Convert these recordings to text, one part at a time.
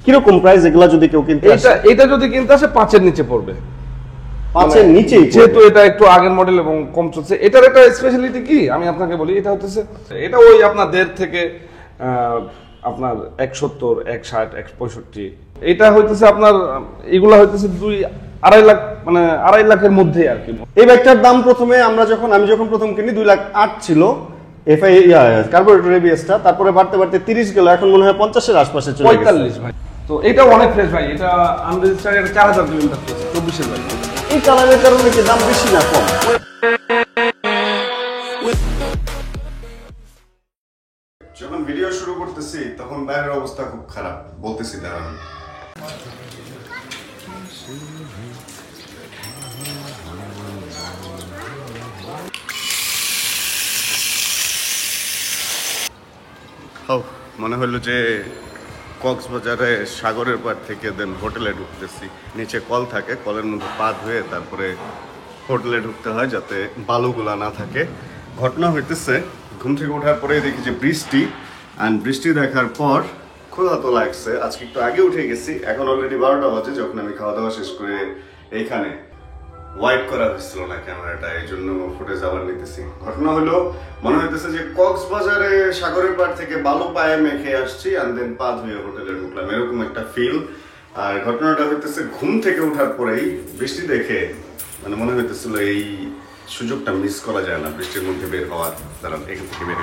কিরকম প্রাইস এগুলা যদি কেউ কিনতে আসে? এটা যদি কিনতে আসে 5 এর নিচে পড়বে, 5 এর নিচেই, যেহেতু এটা একটু আগের মডেল এবং কম চলছে। এটার একটা স্পেশালিটি কি আমি আপনাকে বলি, এটা হচ্ছে এটা ওই আপনার 1.5 থেকে আপনার 170, 160, 165, এটা হইতেছে আপনার এগুলা হইতেছে 2-2.5 লাখ, মানে 2.5 লাখের মধ্যে আর কি। এই বাইকটার দাম প্রথমে আমি যখন প্রথম কিনি 2,08,000 ছিল এফআই কার্বোরেটর এবিএসটা, তারপরে বাড়তে বাড়তে 30 গেল, এখন মনে হয় 50 এর আশপাশে চলে গেছে। 45 ভাই। তো এটা অনেক ফ্রেশ ভাই, এটা আনরেজিস্টার্ড, এটা 4000 কিলোমিটার চলেছে, 24 এর বাইক। এই কালারের কারণে কি দাম বেশি না কম? যখন ভিডিও শুরু করতেছি তখন বাইরের অবস্থা খুব খারাপ, বলতেছি দাঁড়ান। মনে হলো যে কক্সবাজারে সাগরের পাড় থেকে দেন হোটেলে ঢুকতেছি। নিচে কল থাকে, কলের মধ্যে পা ধুয়ে তারপরে হোটেলে ঢুকতে হয় যাতে বালুগুলা না থাকে। ঘটনা হইতেছে ঘুম থেকে ওঠার পরে দেখি যে বৃষ্টি, অ্যান্ড বৃষ্টি দেখার পর ক্ষুধা তো লাগছে। আজকে একটু আগে উঠে গেছি, এখন অলরেডি 12টা বাজে। যখন আমি খাওয়া দাওয়া শেষ করে এইখানে ওয়াইড করা হয়েছিল না ক্যামেরাটা, এই জন্য ফুটেজ আবার নিতেছি। ঘটনা হলো মনে হইতেছে যে কক্সবাজারে সাগরের পাড় থেকে বালু পায়ে মেখে আসছি, অ্যান্ড দেন পা ধুয়ে হোটেলে ঢুকলাম, এরকম একটা ফিল। আর ঘটনাটা হইতেছে ঘুম থেকে ওঠার পরেই বৃষ্টি দেখে মানে মনে হইতেছিল এই সুযোগটা মিস করা যায় না বৃষ্টির মধ্যে বের হওয়ার। দাঁড়ান এখান থেকে বের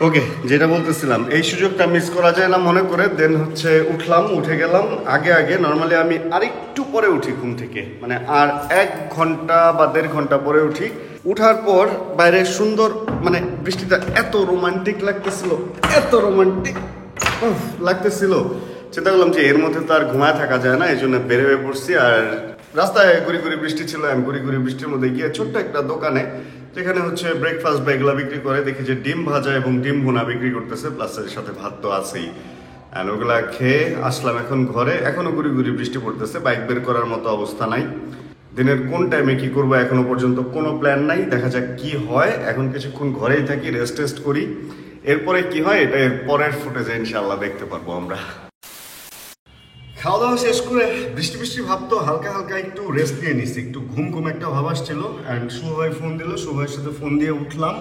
ওকে, যেটা বলতেছিলাম, এই সুযোগটা মিস করা যায় না মনে করে দেন হচ্ছে উঠলাম, উঠে গেলাম আগে। নর্মালি আমি আরেকটু পরে উঠি ঘুম থেকে, মানে আর 1 ঘন্টা বা 1.5 ঘন্টা পরে উঠি। উঠার পর বাইরে সুন্দর, মানে বৃষ্টিটা এত রোমান্টিক লাগতেছিল, এত রোমান্টিক লাগতেছিল, চিন্তা করলাম যে এর মধ্যে তো আর ঘুমায় থাকা যায় না, এই জন্য বের হয়ে পড়ছি। আর রাস্তায় গুড়ি গুড়ি বৃষ্টি ছিল, আমি গুড়ি গুড়ি বৃষ্টির মধ্যে গিয়ে ছোট্ট একটা দোকানে, যেখানে হচ্ছে ব্রেকফাস্ট বা এগুলা বিক্রি করে, দেখি যে ডিম ভাজা এবং ডিম ভুনা বিক্রি করতেছে, প্লাস এর সাথে ভাত তো আছেই। অ্যান্ড ওগুলা খেয়ে আসলাম এখন ঘরে। এখনো গুড়ি গুড়ি বৃষ্টি পড়তেছে, বাইক বের করার মতো অবস্থা নাই। দিনের কোন টাইমে কি করবো এখনো পর্যন্ত কোনো প্ল্যান নাই, দেখা যাক কি হয়। এখন কিছুক্ষণ ঘরেই থাকি, রেস্ট করি, এরপরে কি হয় এটা এর পরের ফুটেজে ইনশাল্লাহ দেখতে পারবো আমরা। খাওয়া দাওয়া শেষ করে বৃষ্টি ভাবতো হালকা হালকা একটু রেস্ট নিয়ে নিছি, একটু ঘুম একটা ভাব আসছিল। অ্যান্ড শুভ ভাই ফোন দিল, শুভ ভাইয়ের সাথে ফোন দিয়ে উঠলাম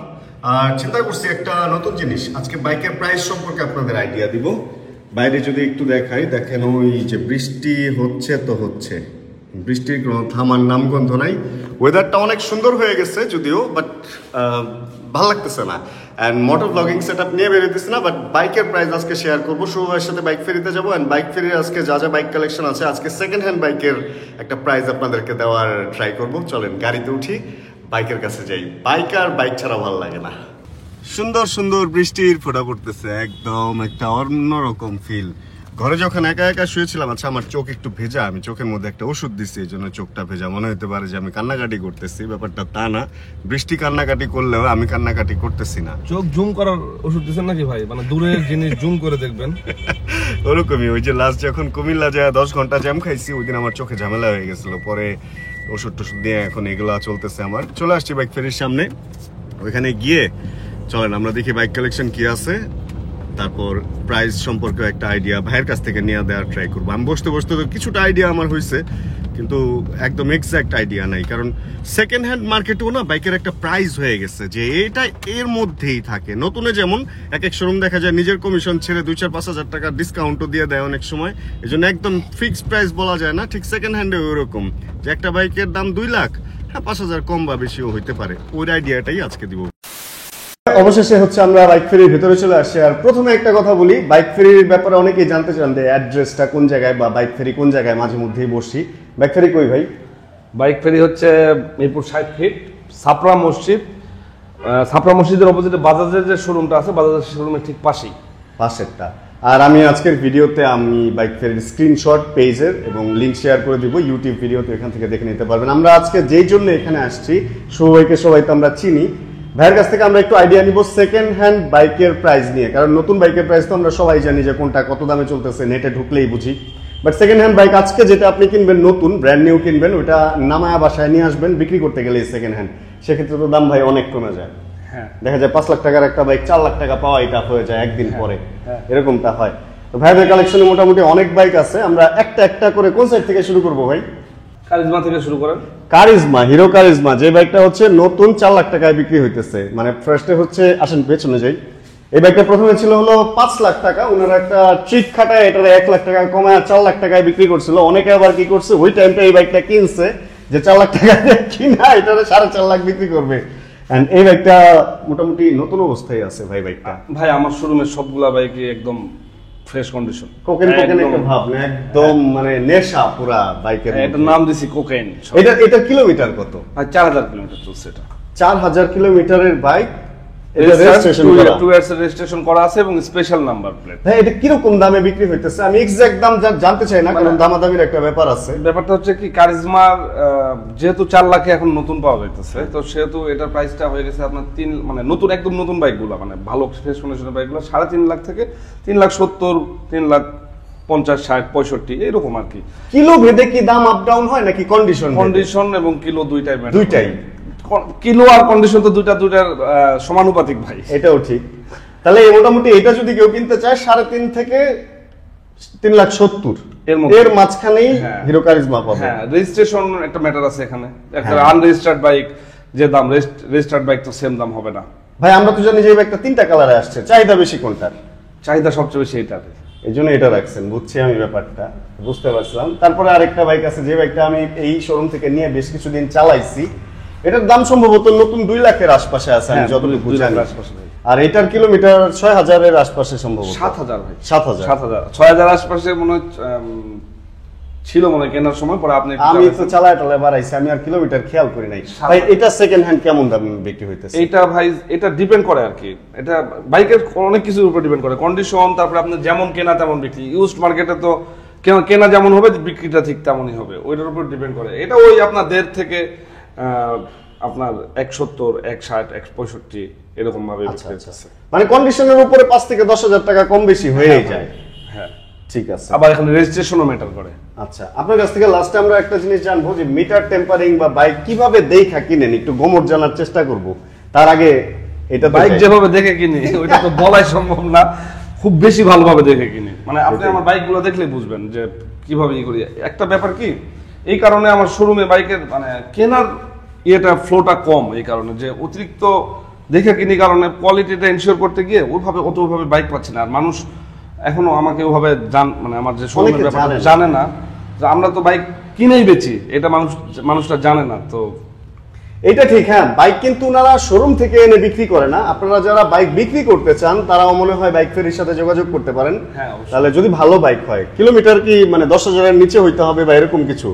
আর চিন্তা করছি একটা নতুন জিনিস, আজকে বাইকের প্রাইস সম্পর্কে আপনাদের আইডিয়া দিব। বাইরে যদি একটু দেখাই, দেখেন ওই যে বৃষ্টি হচ্ছে তো হচ্ছে, বৃষ্টির কোনো থামার নামগন্ধ নাই। ওয়েদারটা অনেক সুন্দর হয়ে গেছে যদিও, বাট ভালো লাগতেছে না। And motor blogging set up নিয়ে বেরোতেছি না, বাট বাইকের প্রাইস আজকে শেয়ার করবো। শুভ ভাইয়ের সাথে বাইক ফেরিতে যাবো, অ্যান্ড বাইক ফেরির আজকে যা বাইক কালেকশন আছে, আজকে সেকেন্ড হ্যান্ড বাইকের একটা প্রাইস আপনাদেরকে দেওয়ার ট্রাই করবো। চলেন গাড়িতে উঠি, বাইকের কাছে যাই। বাইক ছাড়া ভালো লাগে না। সুন্দর বৃষ্টির ফোঁটা পড়তেছে, একদম একটা অন্যরকম ফিল। ঘরে যখন একা শুয়েছিলাম, আচ্ছা আমার চোখ একটু ভেজা, আমি চোখের মধ্যে একটা ওষুধ দিচ্ছি, এই জন্য চোখটা ভেজা। মনে হতে পারে যে আমি কান্নাকাটি করতেছি, ব্যাপারটা তা না। বৃষ্টি কান্নাকাটি করলেও আমি কান্নাকাটি করতেছি না। চোখ জুম করার ওষুধ দিচ্ছেন নাকি ভাই, মানে দূরের জিনিস জুম করে দেখবেন? ওরকমই, ওই যে লাস্ট যখন কুমিল্লা যায় 10 ঘন্টা জ্যাম খাইছি, ওই দিন আমার চোখে ঝামেলা হয়ে গেছিল, পরে ওষুধ টষুধ দিয়ে এখন এগুলা চলতেছে আমার। চলে আসছি বাইক ফেরির সামনে, ওইখানে গিয়ে চলেন আমরা দেখি বাইক কালেকশন কি আছে, তারপর প্রাইস সম্পর্কে একটা আইডিয়া ভাইয়ের কাছ থেকে নিয়ে দেওয়ার ট্রাই করবো। আমি বসতে তো কিছুটা আইডিয়া আমার হয়েছে, কিন্তু একদম এক্সাক্ট আইডিয়া নাই, কারণ সেকেন্ড হ্যান্ড মার্কেটেও না বাইকের একটা প্রাইস হয়ে গেছে যে এটা এর মধ্যেই থাকে। নতুনে যেমন এক শোরুম দেখা যায় নিজের কমিশন ছেড়ে 2-4-5 হাজার টাকা ডিসকাউন্টও দিয়ে দেয় অনেক সময়, এই জন্য একদম ফিক্সড প্রাইস বলা যায় না। ঠিক সেকেন্ড হ্যান্ডে ওইরকম যে একটা বাইকের দাম 2 লাখ, হ্যাঁ 5,000 কম বা বেশিও হইতে পারে, ওই আইডিয়াটাই আজকে দিব। অবশেষে হচ্ছে আমরা বাইক ফেরির ভেতরে চলে আসছি। আর প্রথমে একটা কথা বলি, বাইক ফেরির ব্যাপারে অনেকেই জানতে চান যে অ্যাড্রেসটা কোন জায়গায় বা বাইক ফেরি কোন জায়গায়, মাঝে মধ্যেই বসছি। বাইক ফেরি কই ভাই? বাইক ফেরি হচ্ছে মিরপুর 60 ফিট, ছাপড়া মসজিদের অপোজিটে বাজাজের যে শোরুমটা আছে, বাজাজের শোরুমের ঠিক পাশেরটা। আর আমি আজকের ভিডিওতে আমি বাইক ফেরির স্ক্রিনশট পেজের এবং লিঙ্ক শেয়ার করে দিব ইউটিউব ভিডিওতে, এখান থেকে দেখে নিতে পারবেন। আমরা আজকে যেই জন্য এখানে আসছি, সবাইকে সবাই তো আমরা চিনি, ভাইয়ের কাছ থেকে আমরা একটু আইডিয়া নিব সেকেন্ড হ্যান্ড বাইকের প্রাইস নিয়ে। কারণ নতুন বাইকের প্রাইস তো আমরা সবাই জানি যে কোনটা কত দামে চলতেছে, নেটে ঢুকলেই বুঝি। বাট সেকেন্ড হ্যান্ড বাইক আজকে যেটা আপনি কিনবেন, নতুন ব্র্যান্ড নিউ কিনবেন, ওটা নামায়া বাসায় নিয়ে আসবেন বিক্রি করতে গেলে সেকেন্ড হ্যান্ড, সেক্ষেত্রে তো দাম ভাই অনেক কমে যায়। দেখা যায় 5 লাখ টাকার একটা বাইক 4 লাখ টাকা পাওয়া এটা হয়ে যায় একদিন পরে, এরকমটা হয়। তো তো ভাইদের কালেকশনে মোটামুটি অনেক বাইক আছে, আমরা একটা একটা করে কোন সাইড থেকে শুরু করব ভাই? কারিজমা থেকে শুরু করেন। কারিজমা, হিরো কারিজমা, যে বাইকটা হচ্ছে নতুন 4 লাখ টাকায় বিক্রি হইতেছে। মানে ফার্স্টে হচ্ছে, আসেন পেছনে যাই। এই বাইকটা প্রথমে ছিল হলো 5 লাখ টাকা, ওনারা একটা ট্রিক খাটায় এটার 1 লাখ টাকা কমায় 4 লাখ টাকায় বিক্রি করছিল। অনেকে আবার কি করছে, ওই টাইমটা এই বাইকটা কিনছে যে 4 লাখ টাকা কিনা এটারে 4.5 লাখ বিক্রি করবে। এন্ড এই বাইকটা মোটামুটি নতুন অবস্থায় আছে ভাই। বাইকটা ভাই আমার শোরুমের সবগুলা বাইকই একদম ফ্রেশ কন্ডিশন। কোকেন একটা ভাব না, একদম মানে নেশা পুরা বাইকের। এটার নাম দিছি কোকেন। এটা কিলোমিটার কত? 4000 কিলোমিটার চলছে এটা। 4000 কিলোমিটারের বাইক, এটা রেজিস্ট্রেশন করা, 2 ইয়ার্স রেজিস্ট্রেশন করা আছে এবং স্পেশাল নাম্বার প্লেট। ভাই এটা কি রকম দামে বিক্রি হইতেছে? আমি এক্সাক্ট দাম জানতে চাই না, কারণ দামাদামির একটা ব্যাপার আছে। ব্যাপারটা হচ্ছে কি, কারিজমার যেহেতু 4 লাখে এখন নতুন পাওয়া যাইতেছে, তো সেহেতু এটার প্রাইসটা হয়ে গেছে আপনার 3, মানে নতুন একদম নতুন বাইকগুলো, মানে ভালো ফ্রেশ কন্ডিশনের বাইকগুলো 3.5 লাখ থেকে 3,70,000, 3,50,000, 60, 65 এরকম আর কি। কিলো ভেদে কি দাম আপ ডাউন হয় নাকি কন্ডিশন? কন্ডিশন এবং কিলো দুইটাই ম্যাটার। দুইটাই, কিলো আর কন্ডিশন তো দুইটার সমানুপাতিক ভাই। এটাও ঠিক। তাহলে মোটামুটি এটা যদি কেউ কিনতে চায় 3.5 থেকে 3,70,000 এর মাঝখানেই হিরো কারিজমা পাবে। হ্যাঁ, রেজিস্ট্রেশন একটা ম্যাটার আছে এখানে। একটা আনরেজিস্টার্ড বাইক যে দাম, রেজিস্টার্ড বাইক তো সেম দাম হবে না ভাই। আমরা তো জানি যে এই বাইকটা 3টা কালারে আসছে, চাহিদা বেশি কোনটার? চাহিদা সবচেয়ে বেশি এটাতে, এই জন্য এটা রাখছেন। বুঝছি আমি ব্যাপারটা, বুঝতে পারছিলাম। তারপরে আরেকটা বাইক আছে, যে বাইকটা আমি এই শোরুম থেকে নিয়ে বেশ কিছুদিন চালাইছি। এটার দাম সম্ভবত নতুন 2 লাখের আশপাশে আছে আমি যতটুকু জানি। আর এটার কিলোমিটার 6,000 এর আশপাশে সম্ভবত। 7,000 ভাই। 7,000 6,000 আশপাশে মনে হয় ছিল মনে হয় কেনার সময়। পরে আপনি আমি তো চালায় বাড়াইছি, আমি আর কিলোমিটার খেয়াল করি নাই ভাই। এটা সেকেন্ড হ্যান্ড কেমন দাম বিক্রি হইতেছে? এটা ভাই এটা ডিপেন্ড করে আর কি। এটা বাইকের অনেক কিছুর উপর ডিপেন্ড করে, কন্ডিশন, তারপরে আপনি যেমন কেনা তেমন বিক্রি। ইউজড মার্কেটে তো কেনা যেমন হবে বিক্রিটা ঠিক তেমনই হবে, ওইটার উপর ডিপেন্ড করে। এটা ওই আপনার 1.5 থেকে আপনার 170, 160, 165 এরকম ভাবে বিক্রি হচ্ছে। মানে কন্ডিশনের উপরে 5 থেকে 10,000 টাকা কম বেশি হয়েই যায়। হ্যাঁ, ঠিক আছে। আবার এখানে রেজিস্ট্রেশনও ম্যাটার করে। আচ্ছা, আপনার কাছ থেকে লাস্টে আমরা একটা জিনিস জানবো, যে মিটার টেম্পারিং বা বাইক কিভাবে দেখা কিনেন, একটু গোমর জানার চেষ্টা করব। তার আগে এটা বাইক যেভাবে দেখে কিনি ওইটা তো বলাই সম্ভব না, খুব বেশি ভালোভাবে দেখে কিনি। মানে আপনি আমার বাইকগুলো দেখলেই বুঝবেন যে কিভাবে ই করি। একটা ব্যাপার কি, এই কারণে আমার শোরুমে বাইকের মানে কেনার ফ্লোটা কম, এই কারণে যে অতিরিক্ত দেখে কিনি, কারণে কোয়ালিটিটা এনশিওর করতে গিয়ে ওইভাবে বাইক পাচ্ছি না। আর মানুষ এখনো আমাকে ওইভাবে মানে আমার যে শোরুমের ব্যাপারটা জানে না, যে আমরা তো বাইক কিনেই বেচি, এটা মানুষটা জানে না। তো এটা ঠিক। হ্যাঁ, বাইক কিন্তু ওনারা শোরুম থেকে এনে বিক্রি করে না। আপনারা যারা বাইক বিক্রি করতে চান তারাও মনে হয় বাইক ফেরির সাথে যোগাযোগ করতে পারেন। তাহলে যদি ভালো বাইক হয়, কিলোমিটার কি মানে 10,000 এর নিচে হইতে হবে বা এরকম কিছু?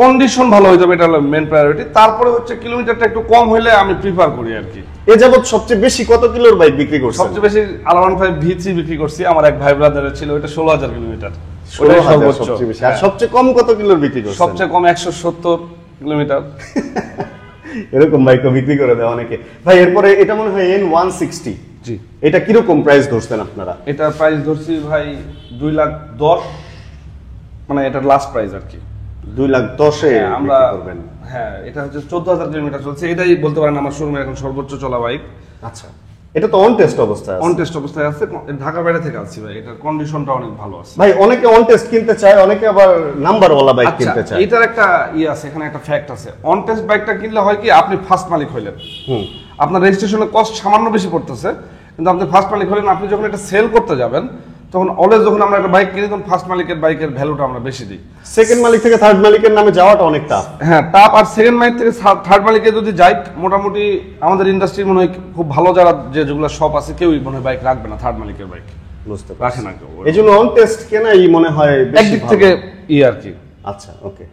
কন্ডিশন ভালো হইতে হবে, এটা হলো মেন প্রায়োরিটি। তারপরে হচ্ছে কিলোমিটারটা একটু কম হইলে আমি প্রিফার করি আর কি। এ যাবত সবচেয়ে বেশি কত কিলোর বাইক বিক্রি করছেন? সবচেয়ে বেশি R15 V3 বিক্রি করছি, আমার এক ভাই ব্রাদারের ছিল, ওটা 16,000 কিলোমিটার। ওটাই সর্বোচ্চ। আর সবচেয়ে কম কত কিলোর বিক্রি করছেন? সবচেয়ে কম 170 কিলোমিটার। এরকম বাইকও বিক্রি করে দেয় অনেকে ভাই। এরপরে এটা মনে হয় N160। জি, এটা কিরকম প্রাইস ধরছেন আপনারা? এটা প্রাইস ধরছি ভাই 2,10,000, মানে এটার লাস্ট প্রাইস আর কি। 2,10,000 এ আমরা করবেন? হ্যাঁ, এটা হচ্ছে 14,000 কিলোমিটার চলছে। এটাই বলতে পারেন আমার শোরুমে এখন সর্বোচ্চ চলা বাইক। আচ্ছা, এটা তো অন টেস্ট অবস্থায় আছে? অন টেস্ট অবস্থায় আছে, ঢাকা বাইরে থেকে আসছি ভাই। এটার কন্ডিশনটা অনেক ভালো আছে ভাই। অনেকে অন টেস্ট কিনতে চায়, অনেকে আবার নাম্বার ওয়ালা বাইক কিনতে চায়। এটার একটা আছে, এখানে একটা ফ্যাক্ট আছে। অন টেস্ট বাইকটা কিনলে হয় কি, আপনি ফার্স্ট মালিক হইলেন, আপনার রেজিস্ট্রেশনের কস্ট সামান্য বেশি পড়তেছে, কিন্তু আপনি ফার্স্ট মালিক হলেন। আপনি যখন এটা সেল করতে যাবেন, তখন অলওয়েজ যখন আমরা একটা বাইক কিনি, তখন ফার্স্ট মালিকের বাইকের ভ্যালুটা আমরা বেশি দিই। সেকেন্ড মালিক থেকে থার্ড মালিকের নামে যাওয়াটা অনেক টাফ। হ্যাঁ, টাফ। আর সেকেন্ড মালিক থেকে থার্ড মালিকে যদি যাই, মোটামুটি আমাদের ইন্ডাস্ট্রি মনে হয় খুব ভালো যারা যেগুলো শপ আছে, কেউই মনে হয় বাইক রাখবে না থার্ড মালিকের বাইক, বুঝতে রাখে না কেউ। এই জন্য অন টেস্ট কেনাই মনে হয় একদিক থেকে আর কি। আচ্ছা, ওকে।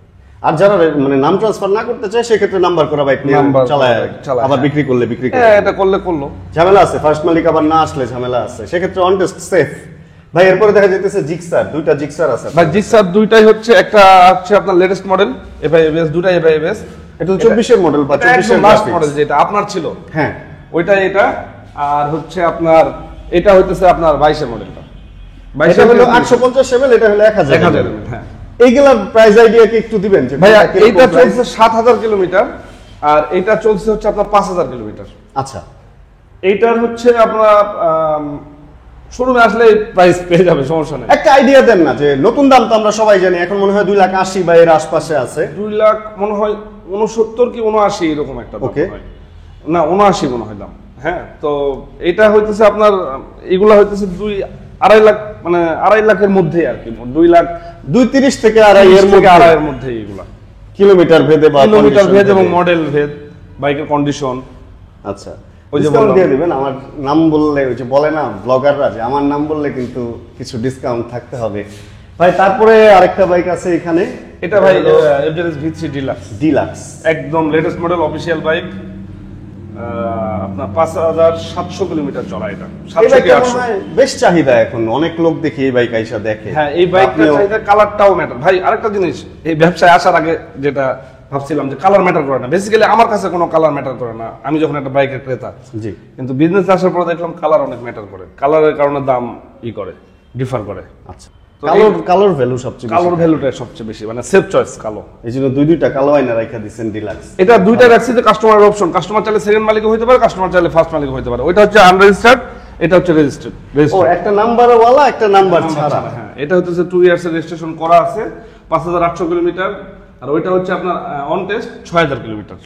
আর যারা মানে নাম ট্রান্সফার না করতে চায়, সেক্ষেত্রে নাম্বার করা বাইক নিয়ে চালায় আবার বিক্রি করলে বিক্রি করে। এটা করলো ঝামেলা আছে, ফার্স্ট মালিক আবার না আসলে ঝামেলা আছে, সেক্ষেত্রে অন টেস্ট সেফ। ভাই এরপরে দেখা যাইতেছে জিক্সার, দুইটা জিক্সার আছে ভাই। জিক্সার দুইটাই হচ্ছে, একটা হচ্ছে আপনার লেটেস্ট মডেল FIABS, দুটাই FIABS। এটা 24 এর মডেল বা 24 এর লাস্ট মডেল যেটা আপনার ছিল। হ্যাঁ, ওইটা এটা। আর হচ্ছে আপনার এটা হইতেছে আপনার 22 এর মডেলটা। 22 এর হলো 850 ml, এটা হলো 1000 ml। হ্যাঁ, এইগুলার প্রাইস আইডিয়া কি একটু দিবেন? যে ভাইয়া এইটা চলছে 7,000 কিলোমিটার, আর এইটা চলছে হচ্ছে আপনার 5,000 কিলোমিটার। আচ্ছা, এইটার হচ্ছে আপনার শোরুমে আসলে প্রাইস পেয়ে যাবে, সমস্যা নেই। একটা আইডিয়া দেন না, যে নতুন দাম তো আমরা সবাই জানি, এখন মনে হয় 2,80,000 বা এর আশপাশে আছে। 2 লাখ মনে হয় 69 কি 79 এরকম একটা দাম Okay. হয়। না 79 মনে হয় দাম। হ্যাঁ, তো এটা হইতেছে আপনার, এগুলা হইতেছে 2-2.5 লাখ, মানে 2.5 লাখের মধ্যে আর কি, 2 লাখ 2.30 থেকে 2.5 এর মধ্যে, 2.5 এর মধ্যে এগুলা, কিলোমিটার ভেদে বা কিলোমিটার condition ভেদ এবং ভেদে। মডেল ভেদ, বাইকের কন্ডিশন। আচ্ছা, ওই যে ডিসকাউন্ট বললাম। দিয়ে দিবেন। আমার নাম বললে, ওই যে বলে না ব্লগাররা, যে আমার নাম বললে কিন্তু কিছু ডিসকাউন্ট থাকতে হবে ভাই। তারপরে আরেকটা বাইক আছে এখানে, এটা ভাই এভারেজ V3 ডিলাক্স, ডিলাক্স, একদম লেটেস্ট মডেল, অফিসিয়াল বাইক। আপনার 5,700 কিলোমিটার চলা এটা, এই 700 কি বাইকটা 800। মনে হয় বেশ চাহিদা এখন, অনেক লোক দেখি এই বাইক আইসা দেখে। হ্যাঁ, এই বাইকটা আপনিও- চাইতে কালারটাও ম্যাটার ভাই। আরেকটা জিনিস, এই ব্যবসায় আসার আগে যেটা ভাবছিলাম যে কালার ম্যাটার করে না, বেসিক্যালি আমার কাছে কোনো কালার ম্যাটার করে না, আমি যখন একটা বাইকের ক্রেতা। জি, কিন্তু বিজনেস আসার পর দেখলাম কালার অনেক ম্যাটার করে, কালারের কারণে দাম করে, ডিফার করে। আচ্ছা, তো কালোর ভ্যালু সবচেয়ে বেশি। কালোর ভ্যালুটা সবচেয়ে বেশি, মানে সেফ চয়েস কালো। এই জন্য দুইটা কালো আয়না রাখা দিচ্ছেন ডিলাক্স। এটা দুইটা রাখছি যে কাস্টমারের অপশন, কাস্টমার চাইলে সেকেন্ড মালিকও হতে পারে, কাস্টমার চাইলে ফার্স্ট মালিকও হতে পারে। ওইটা হচ্ছে আনরেজিস্টার্ড, এটা হচ্ছে রেজিস্টার্ড। ও, একটা নাম্বারওয়ালা, একটা নাম্বার ছাড়া। হ্যাঁ, এটা হচ্ছে 2 ইয়ার্স এর রেজিস্ট্রেশন করা আছে, 5,800 কিলোমিটার। আর ওইটা হচ্ছে আপনার অন টেস্ট 6,000 কিলোমিটার।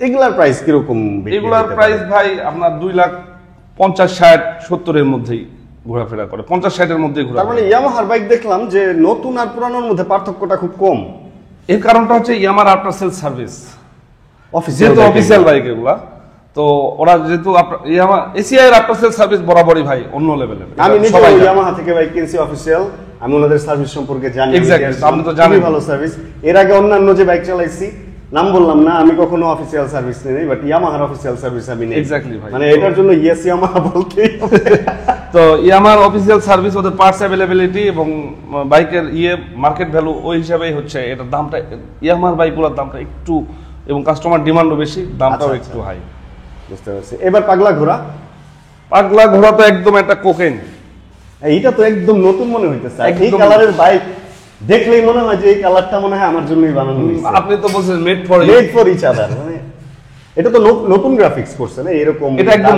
এগুলার প্রাইস কিরকম বিক্রি এগুলার হতে পারে? প্রাইস ভাই আপনার 2,50,000, 60, 70 এর মধ্যেই ঘোরাফেরা করে, 50-60 এর মধ্যেই তার ঘোরাফেরা মানে ইয়ামাহার বাইক দেখলাম যে নতুন আর পুরানোর মধ্যে পার্থক্যটা খুব কম। এর কারণটা হচ্ছে ইয়ামার আফটার সেল সার্ভিস, অফিসিয়াল যেহেতু অফিসিয়াল বাইক এগুলা, তো ওরা যেহেতু ইয়ামা এসিআই এর আফটার সেল সার্ভিস বরাবরই ভাই অন্য লেভেলের। আমি নিজে সবাই জানে। ইয়ামাহা থেকে বাইক কিনছি অফিসিয়াল, আমি ওনাদের সার্ভিস সম্পর্কে জানি। Exactly, আমি আপনি তো জানেন। খুবই ভালো সার্ভিস। এর আগে অন্যান্য যে বাইক চালাইছি, নাম বললাম না, আমি কখনো অফিসিয়াল সার্ভিস নেই, বাট ইয়ামাহার অফিসিয়াল সার্ভিস আমি নেই। Exactly ভাই। মানে এটার জন্য ইয়েস ইয়ামাহা বলতেই হবে। তো ইয়ামার অফিসিয়াল সার্ভিস, ওদের পার্টস অ্যাভেলেবিলিটি এবং বাইকের মার্কেট ভ্যালু, ওই হিসাবেই হচ্ছে এটার দামটা, ইয়ামার বাইকগুলোর দামটা একটু, এবং কাস্টমার ডিমান্ডও বেশি, দামটাও আচ্ছা, একটু হাই। বুঝতে পারছি। এবার পাগলা ঘোড়া, পাগলা ঘোড়া তো একদম একটা কোকেন। এইটা তো একদম নতুন মনে হইতেছে। এই একদম। কালারের বাইক দেখলেই মনে হয় যে এই কালারটা মনে হয় আমার জন্যই বানানো হয়েছে। আপনি তো বলছেন made for made for each other. মানে এটা তো নতুন গ্রাফিক্স করছে না এরকম? এটা একদম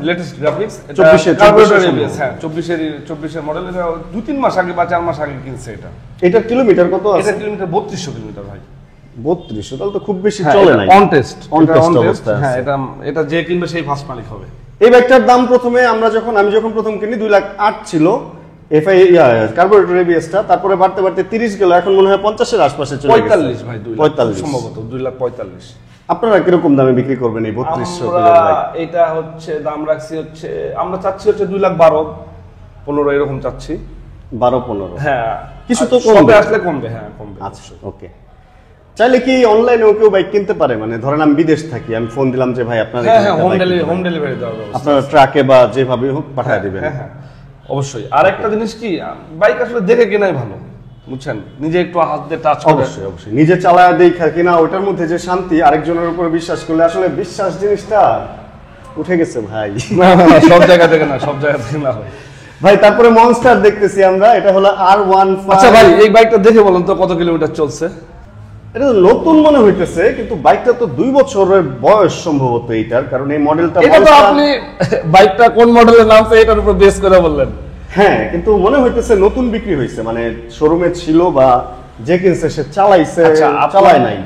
লেটেস্ট গ্রাফিক্স। 24 হ্যাঁ, 24 এর মডেল। এটা 2-3 মাস আগে বা 4 মাস আগে কিনছে এটা। এটার কিলোমিটার কত আছে? এটা কিলোমিটার 3200 কিলোমিটার ভাই। 3200, তাহলে তো খুব বেশি হ্যাঁ, চলে এটা নাই। অন টেস্ট, On এটা test on test, অবস্থায় হ্যাঁ, আছে। এটা যে কিনবে সেই ফার্স্ট মালিক হবে। এই বাইকটার দাম প্রথমে আমি যখন প্রথম কিনি 2,08,000 ছিল, এফআই কার্বোরেটর এবিএসটা, তারপরে বাড়তে বাড়তে 30 গেল, এখন মনে হয় 50 এর আশপাশে চলে গেছে। 45 ভাই, 2 লাখ 45 সম্ভবত 2,45,000। আপনারা কিরকম দামে বিক্রি করবেন এই 3200 আমরা কিলোর বাইক? এটা হচ্ছে দাম রাখছি হচ্ছে, আমরা চাচ্ছি হচ্ছে 2,12,15 এরকম চাচ্ছি। 12-15? হ্যাঁ, কিছু তো সবে কমবে। আসলে কমবে, হ্যাঁ কমবে। আচ্ছা, ওকে। চাইলে কি অনলাইনেও কেউ বাইক কিনতে পারে? মানে ধরেন আমি বিদেশ থাকি, আমি ফোন দিলাম যে ভাই আপনার হ্যাঁ, এখানে একটা bike কিনতে হোম পারি। ডেলিভারি দেওয়ার ব্যবস্থা। আপনারা ট্রাকে বা যেভাবে হোক পাঠিয়ে দিবেন। হ্যাঁ, হ্যাঁ, অবশ্যই। আর একটা জিনিস কি, বাইক আসলে দেখে কেনাই ভালো, বুঝছেন, নিজে একটু হাত দিয়ে টাচ করে। অবশ্যই অবশ্যই নিজে চালায় দেখা কিনা, ওটার মধ্যে যে শান্তি, আরেকজনের উপর বিশ্বাস করলে, আসলে বিশ্বাস জিনিসটা উঠে গেছে ভাই। না, সব জায়গা থেকে না, সব জায়গা থেকে না ভাই। ভাই তারপরে মনস্টার দেখতেছি আমরা, এটা হলো R15। আচ্ছা ভাই, এই বাইকটা দেখে বলুন তো কত কিলোমিটার চলছে? এটা তো নতুন মনে হইতেছে, কিন্তু বাইকটা তো 2 বছরের বয়স সম্ভবত এইটার, কারণ এই মডেলটা এটা তো আপনি বাইকটা কোন মডেলের নামছে এটার উপর বেস করে বললেন। হ্যাঁ, কিন্তু মনে হইতেছে নতুন বিক্রি হয়েছে, মানে শোরুমে ছিল বা যে কিনছে সে চালাইছে, আচ্ছা, চালায় নাই।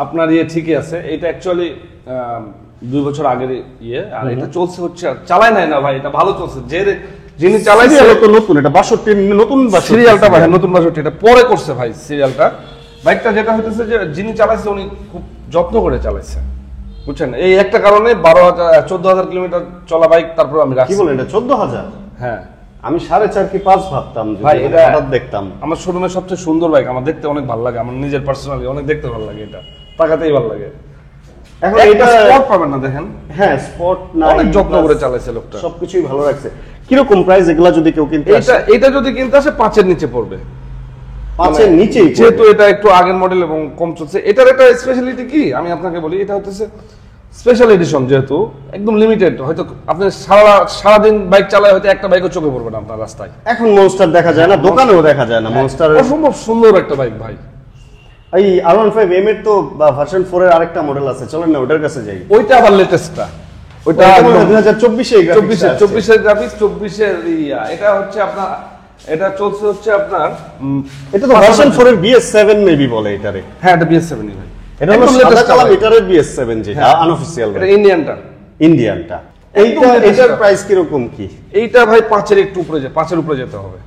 আপনার ঠিকই আছে, এটা অ্যাকচুয়ালি 2 বছর আগের আর এটা চলছে হচ্ছে, চালায় নাই না ভাই, এটা ভালো চলছে। যিনি চালাইছে সিরিয়াল তো নতুন, এটা 62 নতুন 62 সিরিয়ালটা ভাই, নতুন 62, এটা পরে করছে ভাই সিরিয়ালটা। বাইকটা যেটা হইতেছে যে যিনি চালাইছে উনি খুব যত্ন করে চালাইছে, বুঝছেন। এই একটা কারণে 14,000 কিলোমিটার চলা বাইক তারপর আমি কি রাখছি। বলেন, এটা 14,000? হ্যাঁ আমি 4.5 কি 5 ভাবতাম, ভাই, যদি এটা হঠাৎ দেখতাম। আমার শোরুমের সবচেয়ে সুন্দর বাইক, আমার দেখতে অনেক ভালো লাগে, আমার নিজের পার্সোনালি অনেক দেখতে ভালো লাগে, এটা তাকাতেই ভালো লাগে। এখন এটা এটা স্পট পাবেন না, দেখেন হ্যাঁ স্পট না, অনেক যত্ন করে চালাইছে লোকটা। সবকিছুই ভালো রাখছে। কিরকম প্রাইস এগুলা যদি কেউ কিনতে আসে? এটা যদি কিনতে আসে 5-এর নিচে পড়বে, 5-এর নিচেই পড়বে। যেহেতু এটা একটু আগের মডেল এবং কম চলছে। এটার একটা স্পেশালিটি কি আমি আপনাকে বলি, এটা হচ্ছে স্পেশাল এডিশন, যেহেতু একদম লিমিটেড। হয়তো আপনি সারাদিন বাইক চালায় হয়তো একটা বাইকও চোখে পড়বে না আপনার রাস্তায়। এখন মনস্টার দেখা যায় না, দোকানেও দেখা যায় না মনস্টার। অসম্ভব সুন্দর একটা বাইক ভাই। এই R15 M এর তো ভার্সন 4 এর আরেকটা মডেল আছে, চলেন না ওটার কাছে যাই। ওইটা আবার লেটেস্টটা, ওইটা এটা একদম 2024 এ 24 এর গ্রাফিক্স 24 এর এটা হচ্ছে আপনার এটা চলছে হচ্ছে আপনার এটা তো ভার্সন 4 এর BS7 মেবি বলে এটারে। হ্যাঁ এটা BS7 ভাই, এটা হলো একদম সাদা latest কালো ভাই। মিটারের BS7 যেটা আনঅফিশিয়াল, এটা ইন্ডিয়ানটা। ইন্ডিয়ানটা। একদম latest এটার টা। প্রাইস কিরকম কি? এইটা ভাই 5 এর একটু উপরে 5 এর উপরে যেতে হবে।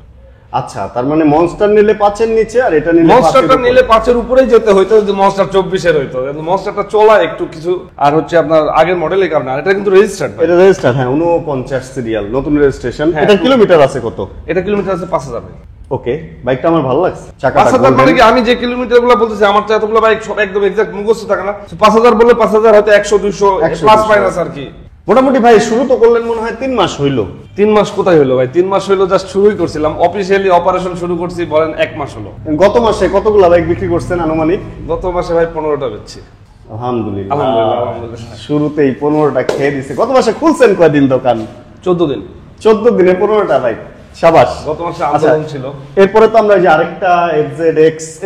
আচ্ছা, তার মানে মনস্টার নিলে 5 এর নিচে আর এটা নিলে 5 এর মনস্টারটা উপরে। নিলে 5 এর উপরেই যেতে হইতো, যদি মনস্টার 24 এর হইতো। কিন্তু মনস্টারটা চলা একটু কিছু আর হচ্ছে আপনার আগের মডেলের কারণে, আর এটা কিন্তু রেজিস্টার্ড। এটা রেজিস্টার, হ্যাঁ 49 সিরিয়াল, নতুন রেজিস্ট্রেশন। হ্যাঁ, এটা কিলোমিটার আছে কত? এটা কিলোমিটার আছে 5000 ভাই। ওকে, বাইকটা আমার ভালো লাগছে। চাকাটা 5000 মানে golden। কি আমি যে কিলোমিটারগুলো বলতেছি আমার তো এতগুলো বাইক সব একদম এক্সাক্ট মুখস্থ থাকে না। 5000 বললে 5000 হয়তো 100 200 প্লাস মাইনাস আর কি। মোটামুটি ভাই শুরু তো করলেন মনে হয় 3 মাস হইলো। 3 মাস কোথায় হলো ভাই? 3 মাস হলো জাস্ট শুরুই করছিলাম, অফিশিয়ালি অপারেশন শুরু করছি বলেন 1 মাস হলো। গত মাসে কতগুলো বাইক বিক্রি করছেন আনুমানিক? গত মাসে ভাই 15টা বেচছি। আলহামদুলিল্লাহ। আলহামদুলিল্লাহ। শুরুতেই 15টা খেয়ে দিছে। গত মাসে খুলছেন কয়দিন দোকান? 14 দিন। 14 দিনে 15টা বাইক, শাবাশ। গত মাসে আন্দোলন ছিল। এরপরে তো আমরা এই যে আরেকটা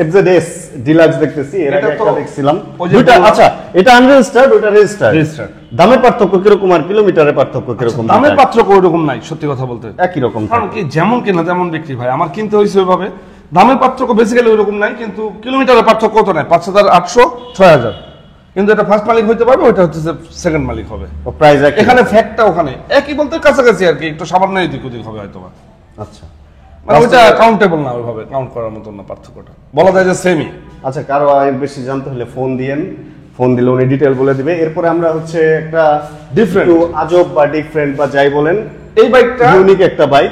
FZS ডিলাক্স দেখতেছি, এর আগে এটা তো একটা দেখছিলাম। ওই যে দুইটা, বললাম। আচ্ছা এটা আনরেজিস্টার্ড, ওটা রেজিস্টার্ড। Registered। দামের পার্থক্য কিরকম আর কিলোমিটারের পার্থক্য কিরকম? দামের দুইটার? পার্থক্য ওরকম নাই সত্যি কথা বলতে। একই রকম কারণ থাকে। কি যেমন কেনা তেমন বিক্রি ভাই, আমার কিনতে হয়েছে ওইভাবে। দামের পার্থক্য বেসিক্যালি ওইরকম নাই, কিন্তু কিলোমিটারের পার্থক্য কত নাই, 5800 6000। কিন্তু এটা ফার্স্ট মালিক হইতে পারবে, ওইটা হচ্ছে সেকেন্ড মালিক হবে। ও প্রাইস একই। এখানে ফ্যাক্টটা ওখানে একই বলতে কাছাকাছি আর কি, একটু সামান্য এদিক ওদিক হবে হয়তো বা। আচ্ছা মানে ওইটা কাউন্টেবল না, ওইভাবে কাউন্ট করার মতো না পার্থক্যটা, বলা যায় যে সেমই। আচ্ছা, কারো আর বেশি জানতে হলে ফোন দিয়েন, ফোন দিলে উনি ডিটেল বলে দিবে। এরপরে আমরা হচ্ছে একটা Different। একটু আজব বা ডিফারেন্ট বা যাই বলেন, এই বাইকটা ইউনিক একটা বাইক।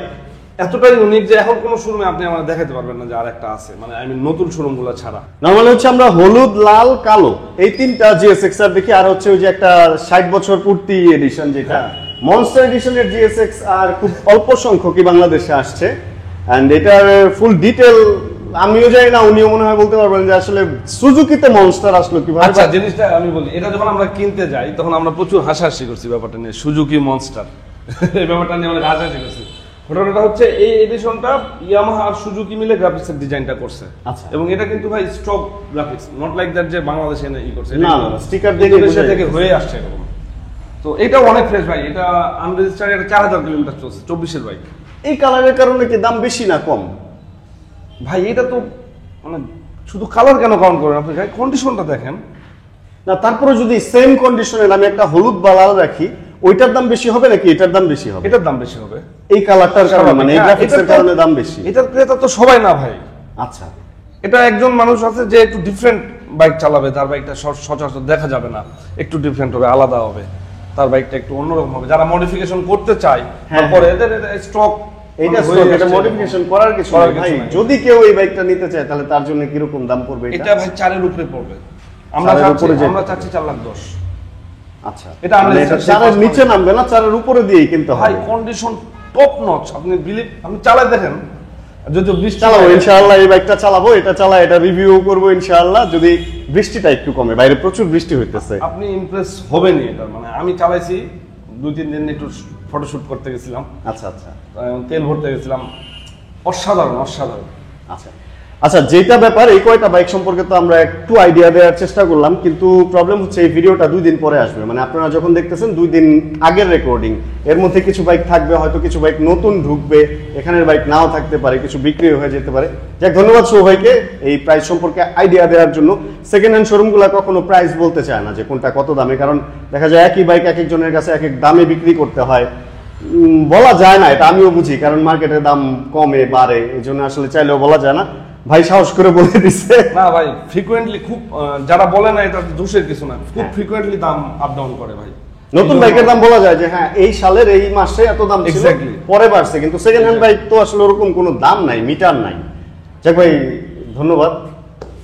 এতটাই ইউনিক যে এখন কোনো শোরুমে আপনি আমার দেখাতে পারবেন না যে আর একটা আছে, মানে আমি নতুন শোরুমগুলো ছাড়া। নরমালি হচ্ছে আমরা হলুদ, লাল, কালো এই তিনটা GSX-R দেখি, আর হচ্ছে ওই যে একটা 60 বছর পূর্তি এডিশন যেটা মনস্টার এডিশনের GSX-R খুব অল্প সংখ্যকই বাংলাদেশে আসছে। এন্ড এটার ফুল ডিটেল আমিও জানি না, উনিও মনে হয় বলতে পারবেন যে আসলে সুজুকিতে মনস্টার আসলো কিভাবে। আচ্ছা, জিনিসটা আমি বলি, এটা যখন আমরা কিনতে যাই তখন আমরা প্রচুর হাসাহাসি করছি ব্যাপারটা নিয়ে, সুজুকি মনস্টার এই ব্যাপারটা নিয়ে অনেক হাসাহাসি করছি। ঘটনাটা হচ্ছে এই এডিশনটা ইয়ামাহা আর সুজুকি মিলে গ্রাফিক্সের ডিজাইনটা করছে। আচ্ছা। এবং এটা কিন্তু ভাই stock graphics, not like that যে বাংলাদেশে এনে ই করছে। না, sticker দেখে ইন্দোনেশিয়া বোঝা থেকে যাচ্ছে। হয়ে আসছে এরকম। তো এটাও অনেক ফ্রেশ ভাই, এটা আনরেজিস্টার্ড, এটা 4000 কিলোমিটার চলছে, 24 এর বাইক। এই কালারের কারণে কি দাম বেশি না কম? ভাই এটা তো মানে শুধু কালার কেন কাউন্ট করেন আপনি, ভাই কন্ডিশনটা দেখেন না, তারপরে যদি সেম কন্ডিশনের আমি একটা হলুদ বা লাল রাখি, ওইটার দাম বেশি হবে নাকি এটার দাম বেশি হবে? এটার দাম বেশি হবে। এই কালারটার কারণে, মানে এই হ্যাঁ, গ্রাফিক্সের এটার তো- কারণে দাম বেশি। এটার ক্রেতা তো সবাই না ভাই। আচ্ছা, এটা একজন মানুষ আছে যে একটু ডিফারেন্ট বাইক চালাবে, তার বাইকটা সচরাচর দেখা যাবে না, একটু ডিফারেন্ট হবে, আলাদা হবে, তার বাইকটা একটু অন্যরকম হবে। যারা মডিফিকেশন করতে চায় হ্যাঁ, তারপরে এদের স্টক এইটা stock, এটা মডিফিকেশন করার কিছু করার নেই কিছু ভাই। নাই। যদি কেউ এই বাইকটা নিতে চায় তাহলে তার জন্য কিরকম দাম পড়বে এটা এটা? ভাই 4 এর উপরে পড়বে। আমরা 4 এর উপরে যেতে আমরা হবে। চাচ্ছি 4,10,000। আচ্ছা, এটা আমরা মানে এটা সেই চারের first নিচে নামবে না, চারের উপরে দিয়েই কিনতে ভাই হবে। কন্ডিশন টপ নচ, আপনি বিলিভ, আপনি চালায় দেখেন, যদি বৃষ্টি চালাবো হয়- ইনশাআল্লাহ, এই বাইকটা চালাবো, এটা চালা, এটা রিভিউ করবো ইনশাআল্লাহ, যদি বৃষ্টিটা একটু কমে। বাইরে প্রচুর বৃষ্টি হইতেছে। আপনি ইমপ্রেস হবেনই এটা। মানে আমি চালাইছি 2-3 দিন, একটু ফটোশুট করতে গেছিলাম, আচ্ছা আচ্ছা তেল ভরতে গেছিলাম, অসাধারণ অসাধারণ। আচ্ছা আচ্ছা, যেটা ব্যাপার, এই কয়টা বাইক সম্পর্কে তো আমরা একটু আইডিয়া দেওয়ার চেষ্টা করলাম, কিন্তু প্রবলেম হচ্ছে এই ভিডিওটা 2 দিন পরে আসবে। মানে আপনারা যখন দেখতেছেন 2 দিন আগের রেকর্ডিং, এর মধ্যে কিছু বাইক থাকবে, হয়তো কিছু বাইক নতুন ঢুকবে, এখানের বাইক নাও থাকতে পারে, কিছু বিক্রি হয়ে যেতে পারে। যাক, ধন্যবাদ সবাইকে এই প্রাইস সম্পর্কে আইডিয়া দেওয়ার জন্য। সেকেন্ড হ্যান্ড শোরুমগুলো কখনো প্রাইস বলতে চায় না যে কোনটা কত দামে, কারণ দেখা যায় একই বাইক এক একজনের কাছে এক এক দামে বিক্রি করতে হয়। বলা যায় না, এটা আমিও বুঝি, কারণ মার্কেটের দাম কমে বাড়ে, এই জন্য আসলে চাইলেও বলা যায় না। ভাই সাহস করে বলে দিচ্ছে। না ভাই, ফ্রিকোয়েন্টলি খুব যারা বলে না এটা দোষের কিছু না, খুব ফ্রিকোয়েন্টলি দাম আপ ডাউন করে ভাই। নতুন বাইকের দাম বলা যায় যে হ্যাঁ এই সালের এই মাসে এত দাম ছিল, Exactly. পরে বাড়ছে, কিন্তু সেকেন্ড হ্যান্ড বাইক তো আসলে ওরকম কোনো দাম নাই, মিটার নাই। যাক ভাই, ধন্যবাদ।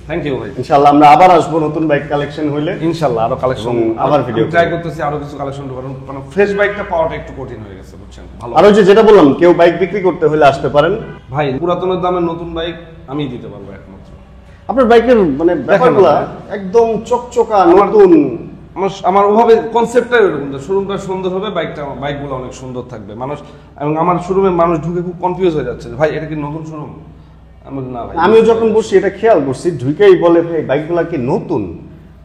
থ্যাংক ইউ ভাই। ইনশাআল্লাহ আমরা আবার আসবো নতুন বাইক কালেকশন হইলে। ইনশাআল্লাহ আরো কালেকশন, এবং আবার video ট্রাই করব। করতেছি আরো কিছু কালেকশন করব, কারণ ফ্রেশ বাইকটা পাওয়াটা একটু কঠিন হয়ে গেছে, বুঝছেন। ভালো আর ওই যে যেটা বললাম, কেউ বাইক বিক্রি করতে হলে আসতে পারেন। ভাই, পুরাতনের দামে নতুন বাইক আমি দিতে পারবো একমাত্র। আপনার বাইকের মানে ব্যাপারগুলো ভাই। একদম চকচকা আমার- নতুন। আমার ওভাবে কনসেপ্টটাই এরকম যে শোরুমটা সুন্দর হবে, বাইকগুলো অনেক সুন্দর থাকবে। মানুষ, এবং আমার শোরুমে মানুষ ঢুকে খুব কনফিউজ হয়ে যাচ্ছে যে ভাই এটা কি নতুন শোরুম? আমি বলি, না ভাই। আমিও যখন বসছি এটা খেয়াল করছি, ঢুকেই বলে ভাই বাইকগুলা কি নতুন?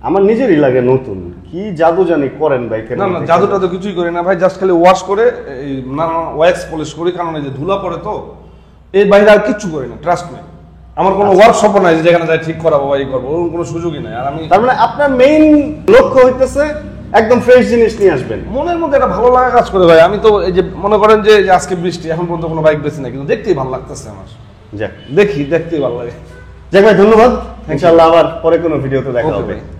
আমার নিজেরই লাগে নতুন, কি জাদু জানি করেন বাইকের না না মধ্যে। জাদুটা তো কিছুই করি না ভাই, জাস্ট খালি ওয়াশ করে এই নানা ওয়্যাক্স পলিশ করি, কারণ এই যে ধুলা পড়ে তো এই বাইরে আর কিচ্ছু করি না, ট্রাস্ট মি। আমার কোনো ওয়ার্কশপ নাই যে যেখানে যাই ঠিক করাবো বা এই করবো, ওরকম কোনো সুযোগই নাই। আর আমি তার মানে আপনার মেইন লক্ষ্য হইতেছে একদম ফ্রেশ জিনিস নিয়ে আসবেন। মনের মধ্যে একটা ভালো লাগা কাজ করে ভাই। আমি তো এই যে মনে করেন যে যে আজকে বৃষ্টি, এখন পর্যন্ত কোনো বাইক বেশি না, কিন্তু দেখতেই ভালো লাগতেছে আমার, যাক দেখতেই ভালো লাগে। যাক ভাই, ধন্যবাদ। ইনশাআল্লাহ আবার পরে কোনো ভিডিওতে দেখা Okay হবে। ভাই।